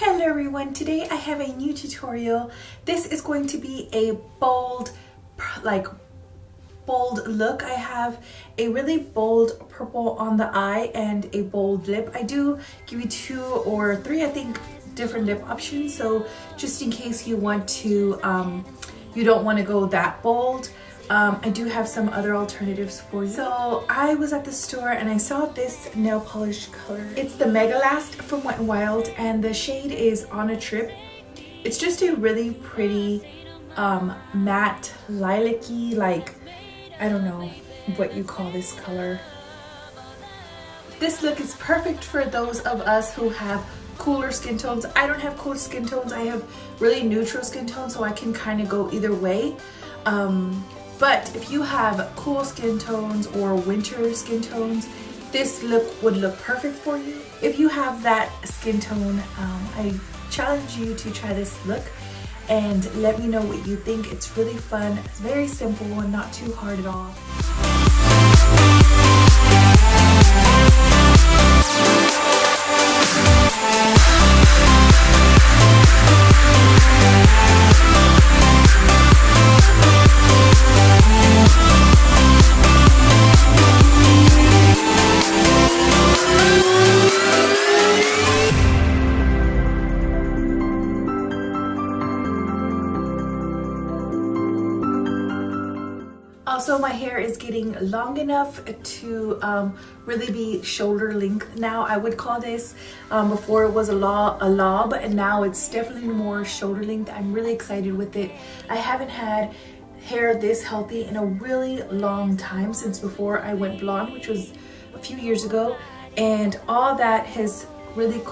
Hello everyone, today I have a new tutorial. This is going to be a bold look. I have a really bold purple on the eye and a bold lip. I do give you 2 or 3 I think different lip options, so just in case you want to you don't want to go that bold, I do have some other alternatives for you. So I was at the store and I saw this nail polish color. It's the Mega Last from Wet n Wild and the shade is On a Trip. It's just a really pretty matte lilac-y, like, I don't know what you call this color. This look is perfect for those of us who have cooler skin tones. I don't have cool skin tones. I have really neutral skin tones, so I can kind of go either way. But if you have cool skin tones or winter skin tones, this look would look perfect for you. If you have that skin tone, I challenge you to try this look and let me know what you think. It's really fun. It's very simple and not too hard at all. Also, my hair is getting long enough to really be shoulder length now. I would call this, before it was a lob, and now it's definitely more shoulder length. I'm really excited with it. I haven't had hair this healthy in a really long time, since before I went blonde, which was a few years ago, and all that has really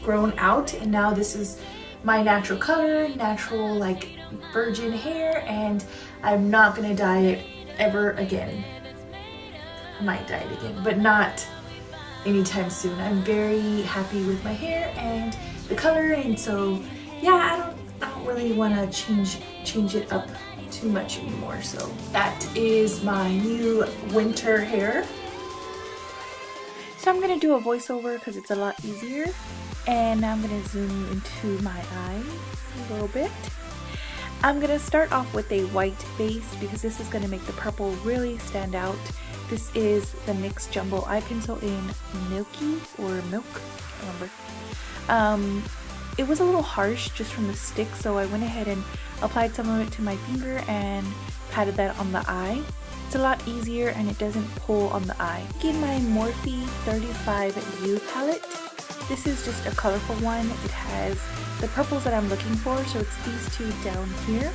grown out, and now this is my natural color, natural like virgin hair, and I'm not gonna dye it ever again. I might dye it again, but not anytime soon. I'm very happy with my hair and the color, and so yeah, I don't really want to change it up too much anymore. So that is my new winter hair. So I'm gonna do a voiceover because it's a lot easier, and I'm gonna zoom into my eye a little bit. I'm going to start off with a white base because this is going to make the purple really stand out. This is the NYX Jumbo Eye Pencil in Milky or Milk, I don't remember. It was a little harsh just from the stick, so I went ahead and applied some of it to my finger and patted that on the eye. It's a lot easier and it doesn't pull on the eye. Taking my Morphe 35U palette. This is just a colorful one. It has the purples that I'm looking for, so it's these two down here.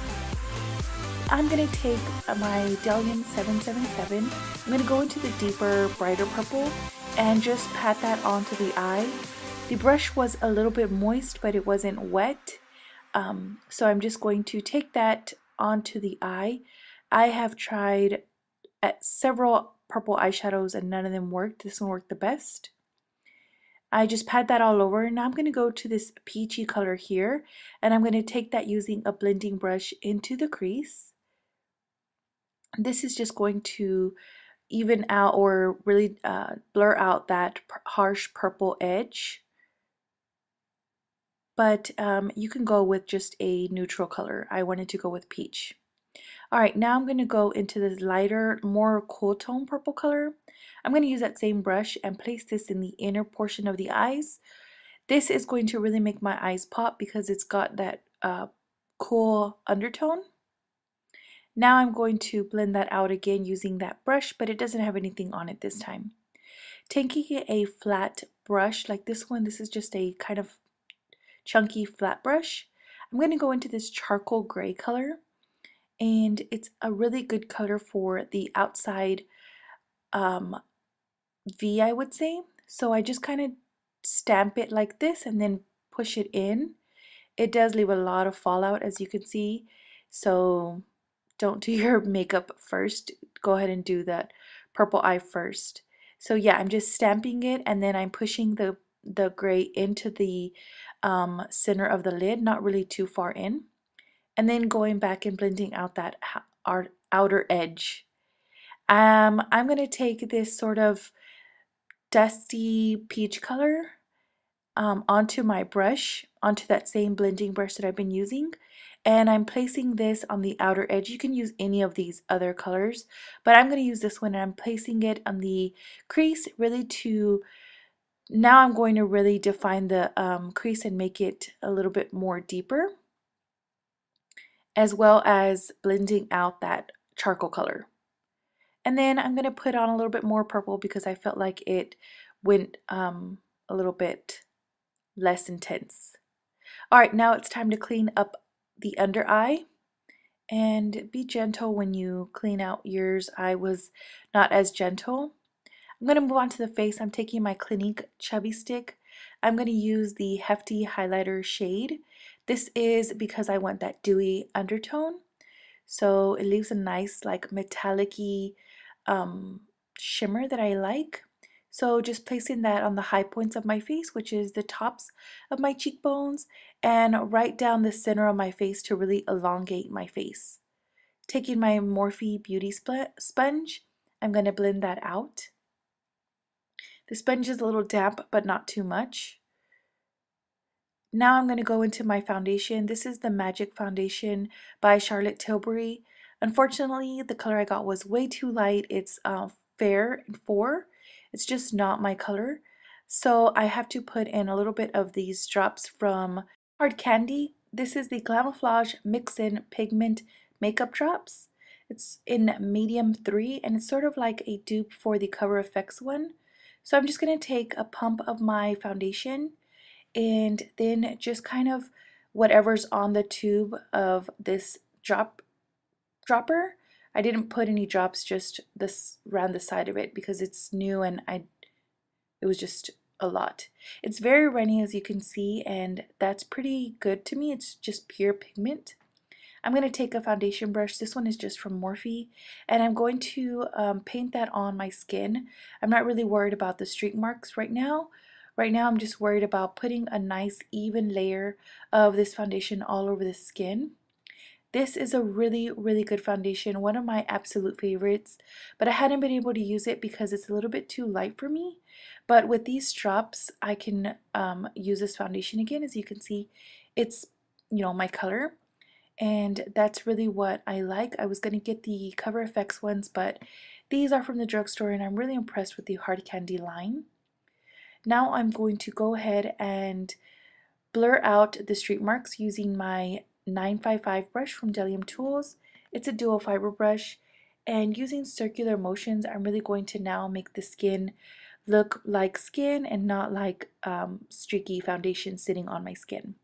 I'm going to take my Delium 777. I'm going to go into the deeper, brighter purple and just pat that onto the eye. The brush was a little bit moist, but it wasn't wet. So I'm just going to take that onto the eye. I have tried at several purple eyeshadows and none of them worked. This one worked the best. I just pat that all over, and now I'm going to go to this peachy color here, and I'm going to take that using a blending brush into the crease. This is just going to even out or really blur out that harsh purple edge. But you can go with just a neutral color. I wanted to go with peach. Alright, now I'm going to go into this lighter, more cool tone purple color. I'm going to use that same brush and place this in the inner portion of the eyes. This is going to really make my eyes pop because it's got that cool undertone. Now I'm going to blend that out again using that brush, but it doesn't have anything on it this time. Taking a flat brush like this one, this is just a kind of chunky flat brush. I'm going to go into this charcoal gray color. And it's a really good color for the outside V, I would say. So I just kind of stamp it like this and then push it in. It does leave a lot of fallout, as you can see, so don't do your makeup first. Go ahead and do that purple eye first. So yeah, I'm just stamping it and then I'm pushing the gray into the center of the lid, not really too far in. And then going back and blending out that outer edge. I'm going to take this sort of dusty peach color onto my brush, onto that same blending brush that I've been using. And I'm placing this on the outer edge. You can use any of these other colors, but I'm going to use this one, and I'm placing it on the crease really to, now I'm going to really define the crease and make it a little bit more deeper, as well as blending out that charcoal color. And then I'm going to put on a little bit more purple because I felt like it went a little bit less intense. All right, now it's time to clean up the under eye, and be gentle when you clean out yours. I was not as gentle. I'm going to move on to the face. I'm taking my Clinique Chubby Stick. I'm going to use the Hefty Highlighter shade. This is because I want that dewy undertone. So it leaves a nice like metallic-y shimmer that I like. So just placing that on the high points of my face, which is the tops of my cheekbones, and right down the center of my face to really elongate my face. Taking my Morphe Beauty Sponge, I'm going to blend that out. The sponge is a little damp, but not too much. Now I'm going to go into my foundation. This is the Magic Foundation by Charlotte Tilbury. Unfortunately, the color I got was way too light. It's fair in 4. It's just not my color. So I have to put in a little bit of these drops from Hard Candy. This is the Glamouflage Mix-In Pigment Makeup Drops. It's in medium 3, and it's sort of like a dupe for the Cover FX one. So I'm just going to take a pump of my foundation, and then just kind of whatever's on the tube of this dropper. I didn't put any drops just this around the side of it because it's new, and it was just a lot. It's very runny, as you can see, and that's pretty good to me. It's just pure pigment. I'm going to take a foundation brush. This one is just from Morphe, and I'm going to paint that on my skin. I'm not really worried about the streak marks right now. Right now I'm just worried about putting a nice even layer of this foundation all over the skin. This is a really, really good foundation, one of my absolute favorites, but I hadn't been able to use it because it's a little bit too light for me. But with these drops, I can use this foundation again. As you can see, it's, my color. And that's really what I like. I was going to get the Cover FX ones, but these are from the drugstore, and I'm really impressed with the Hard Candy line. Now I'm going to go ahead and blur out the streak marks using my 955 brush from Delium Tools. It's a dual fiber brush, and using circular motions, I'm really going to now make the skin look like skin and not like streaky foundation sitting on my skin.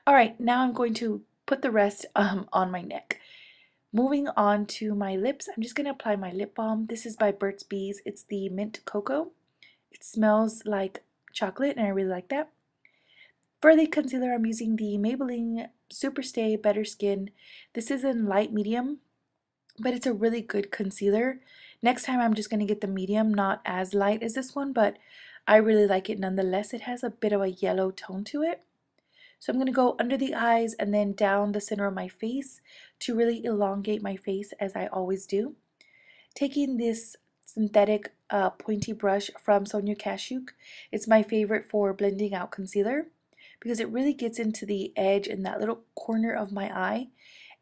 Alright, now I'm going to put the rest on my neck. Moving on to my lips, I'm just going to apply my lip balm. This is by Burt's Bees. It's the Mint Cocoa. It smells like chocolate, and I really like that. For the concealer, I'm using the Maybelline Superstay Better Skin. This is in light medium, but it's a really good concealer. Next time I'm just going to get the medium, not as light as this one, but I really like it nonetheless. It has a bit of a yellow tone to it. So I'm going to go under the eyes and then down the center of my face to really elongate my face, as I always do. Taking this synthetic pointy brush from Sonia Kashuk. It's my favorite for blending out concealer because it really gets into the edge in that little corner of my eye,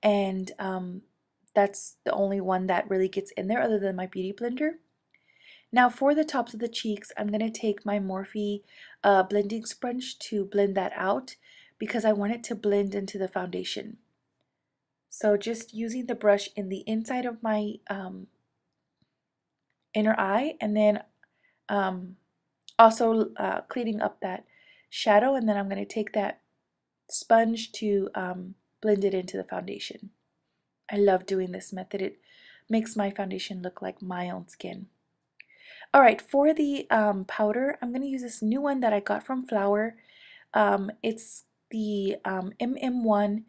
and that's the only one that really gets in there other than my beauty blender. Now for the tops of the cheeks, I'm going to take my Morphe blending sponge to blend that out because I want it to blend into the foundation. So just using the brush in the inside of my inner eye, and then also cleaning up that shadow, and then I'm going to take that sponge to blend it into the foundation. I love doing this method. It makes my foundation look like my own skin. Alright, for the powder, I'm going to use this new one that I got from Flower. It's the MM1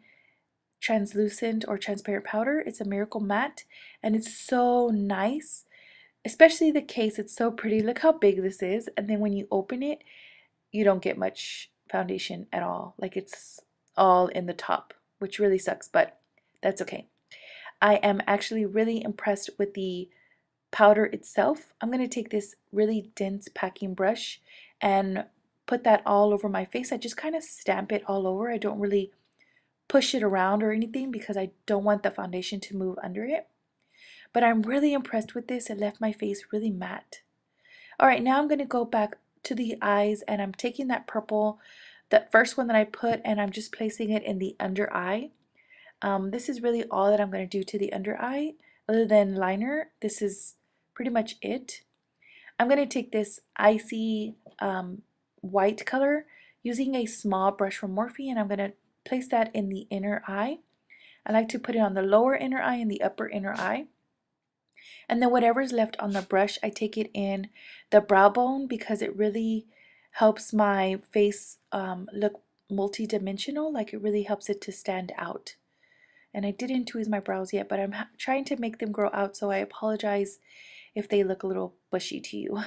translucent or transparent powder. It's a Miracle Matte, and it's so nice. Especially the case, it's so pretty. Look how big this is, and then when you open it, you don't get much foundation at all. Like, it's all in the top, which really sucks, but that's okay. I am actually really impressed with the powder itself. I'm going to take this really dense packing brush and put that all over my face. I just kind of stamp it all over. I don't really push it around or anything because I don't want the foundation to move under it. But I'm really impressed with this. It left my face really matte. All right, now I'm going to go back to the eyes, and I'm taking that purple, that first one that I put, and I'm just placing it in the under eye. This is really all that I'm going to do to the under eye. Other than liner, this is pretty much it. I'm going to take this icy white color using a small brush from Morphe, and I'm going to place that in the inner eye. I like to put it on the lower inner eye and the upper inner eye. And then whatever's left on the brush, I take it in the brow bone because it really helps my face look multi-dimensional. Like it really helps it to stand out. And I didn't tweeze my brows yet, but I'm trying to make them grow out, so I apologize if they look a little bushy to you.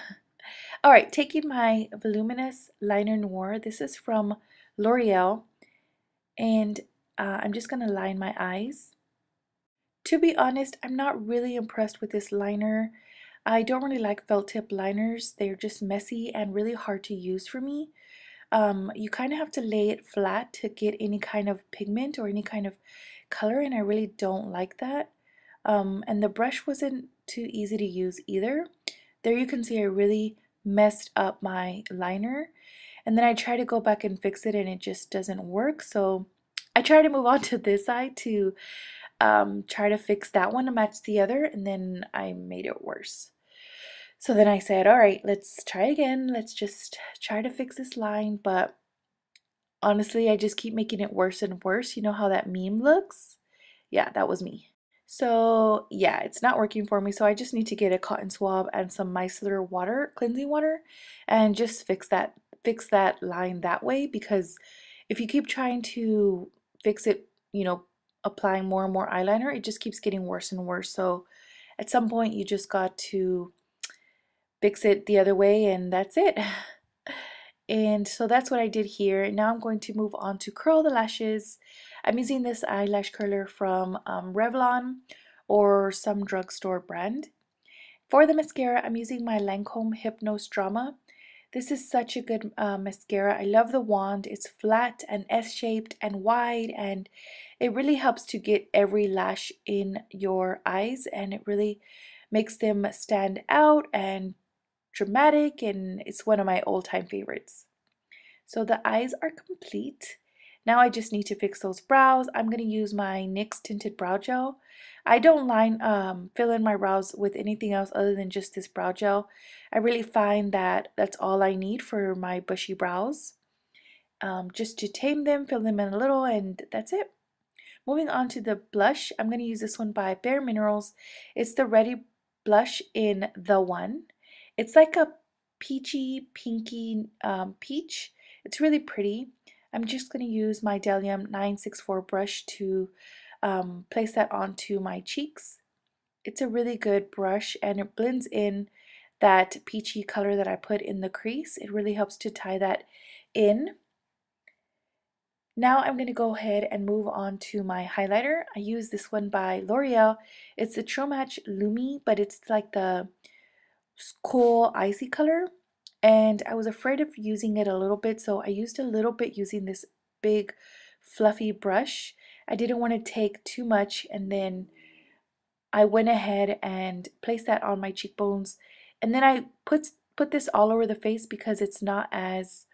All right, taking my Voluminous Liner Noir. This is from L'Oreal, and I'm just going to line my eyes. To be honest, I'm not really impressed with this liner. I don't really like felt tip liners. They're just messy and really hard to use for me. You kind of have to lay it flat to get any kind of pigment or any kind of color, and I really don't like that. And the brush wasn't too easy to use either. There you can see I really messed up my liner, and then I try to go back and fix it and it just doesn't work. So I try to move on to this side to try to fix that one to match the other, and then I made it worse. So then I said, all right, let's try again. Let's just try to fix this line, but honestly, I just keep making it worse and worse. You know how that meme looks? Yeah, that was me. So yeah, it's not working for me. So I just need to get a cotton swab and some micellar water, cleansing water, and just fix that line that way, because if you keep trying to fix it, you know, applying more and more eyeliner, it just keeps getting worse and worse. So at some point you just got to fix it the other way, and that's it. And so that's what I did here. Now I'm going to move on to curl the lashes. I'm using this eyelash curler from Revlon or some drugstore brand. For the mascara, I'm using my Lancome Hypnose Drama. This is such a good mascara. I love the wand. It's flat and S-shaped and wide, and it really helps to get every lash in your eyes, and it really makes them stand out and dramatic, and it's one of my all-time favorites. So the eyes are complete. Now I just need to fix those brows. I'm going to use my NYX Tinted Brow Gel. I don't fill in my brows with anything else other than just this brow gel. I really find that that's all I need for my bushy brows. Just to tame them, fill them in a little, and that's it. Moving on to the blush, I'm going to use this one by Bare Minerals. It's the Ready Blush in The One. It's like a peachy, pinky peach. It's really pretty. I'm just going to use my Delium 964 brush to place that onto my cheeks. It's a really good brush, and it blends in that peachy color that I put in the crease. It really helps to tie that in. Now I'm going to go ahead and move on to my highlighter. I use this one by L'Oreal. It's the True Match Lumi, but it's like the cool icy color. And I was afraid of using it a little bit, so I used a little bit using this big fluffy brush. I didn't want to take too much, and then I went ahead and placed that on my cheekbones. And then I put this all over the face because it's not as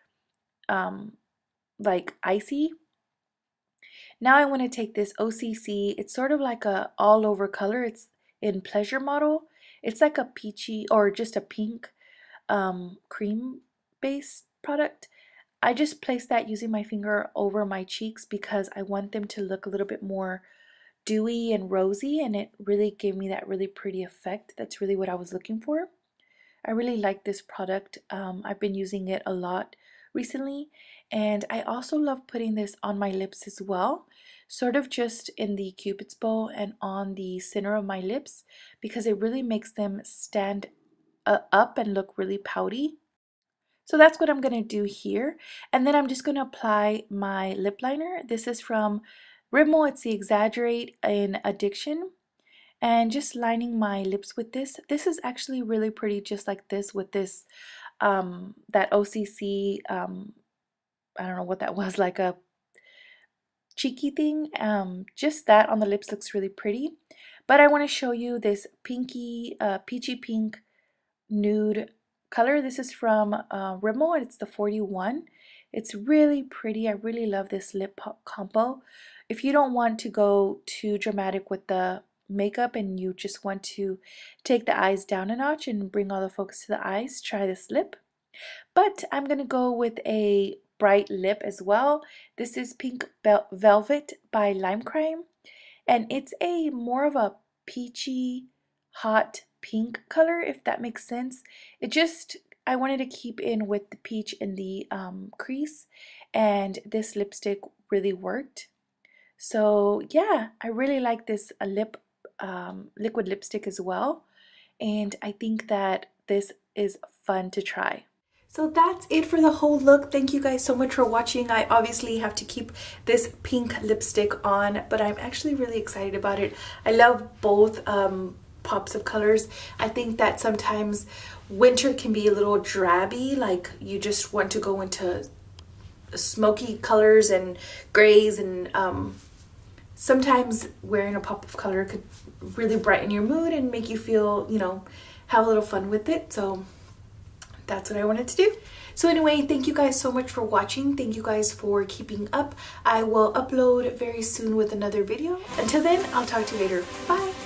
like icy. Now I want to take this OCC. It's sort of like a all over color. It's in Pleasure Model. It's like a peachy or just a pink cream based product. I just placed that using my finger over my cheeks because I want them to look a little bit more dewy and rosy, and it really gave me that really pretty effect. That's really what I was looking for. I really like this product. I've been using it a lot recently, and I also love putting this on my lips as well, sort of just in the cupid's bow and on the center of my lips, because it really makes them stand up and look really pouty. So that's what I'm going to do here, and then I'm just going to apply my lip liner. This is from Rimmel. It's the Exaggerate in Addiction, and just lining my lips with this. This is actually really pretty, just like this, with this that OCC, I don't know what that was, like a cheeky thing. Just that on the lips looks really pretty. But I want to show you this pinky, peachy pink nude color. This is from Rimmel, and it's the 41. It's really pretty. I really love this lip combo. If you don't want to go too dramatic with the makeup and you just want to take the eyes down a notch and bring all the focus to the eyes, try this lip. But I'm gonna go with a bright lip as well. This is Pink Velvet by Lime Crime, and it's a more of a peachy hot pink color, if that makes sense. It just, I wanted to keep in with the peach in the crease, and this lipstick really worked. So yeah, I really like this liquid lipstick as well, and I think that this is fun to try. So that's it for the whole look. Thank you guys so much for watching. I obviously have to keep this pink lipstick on, but I'm actually really excited about it. I love both pops of colors. I think that sometimes winter can be a little drabby, like you just want to go into smoky colors and grays, and sometimes wearing a pop of color could really brighten your mood and make you feel, you know, have a little fun with it. So that's what I wanted to do. So anyway, thank you guys so much for watching. Thank you guys for keeping up. I will upload very soon with another video. Until then, I'll talk to you later. Bye.